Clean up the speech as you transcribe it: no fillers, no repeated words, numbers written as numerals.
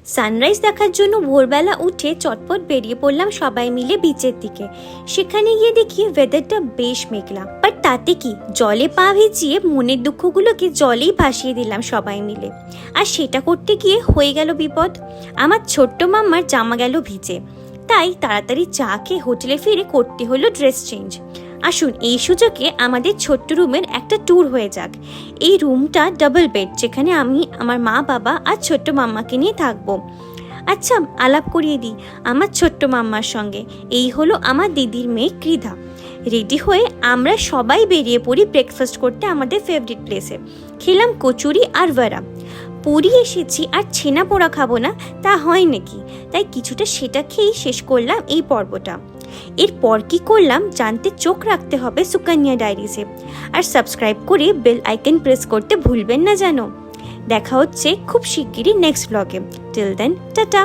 Sunrise দেখার জন্য ভোরবেলা উঠে চটপট বেরিয়ে পড়লাম সবাই মিলে বিচের দিকে। সেখানে গিয়ে দেখি ওয়েদারটা বেশ মেঘলা, বাট তাতে কি, জলে পা ভিজিয়ে মনের দুঃখগুলোকে জলেই ভাসিয়ে দিলাম সবাই মিলে। আর সেটা করতে গিয়ে হয়ে গেল বিপদ, আমার ছোট্ট মাম্মার জামা গেল ভিজে। তাই তাড়াতাড়ি চা খেয়ে হোটেলে ফিরে করতে হলো ড্রেস চেঞ্জ। আসুন এই সুযোগে আমাদের ছোট্ট রুমের একটা ট্যুর হয়ে যাক। এই রুমটা ডাবল বেড, যেখানে আমি আমার মা বাবা আর ছোট্ট মাম্মাকে নিয়ে থাকবো। আচ্ছা, আলাপ করিয়ে দিই আমার ছোট্ট মাম্মার সঙ্গে। এই হলো আমার দিদির মেয়ে কৃধা। রেডি হয়ে আমরা সবাই বেরিয়ে পড়ি ব্রেকফাস্ট করতে আমাদের ফেভারিট প্লেসে। খেলাম কচুরি আর ভাড়া। পুরী এসেছি আর ছেনা পোড়া খাবো না তা হয় নাকি, তাই কিছুটা সেটা খেয়েই শেষ করলাম এই পর্বটা। এরপর কি করলাম জানতে চোখ রাখতে হবে সুকন্যা ডায়েরিজে, আর সাবস্ক্রাইব করে বেল আইকন প্রেস করতে ভুলবেন না যেন। দেখা হচ্ছে খুব শিগগিরই নেক্সট ব্লগে। Till then, tata.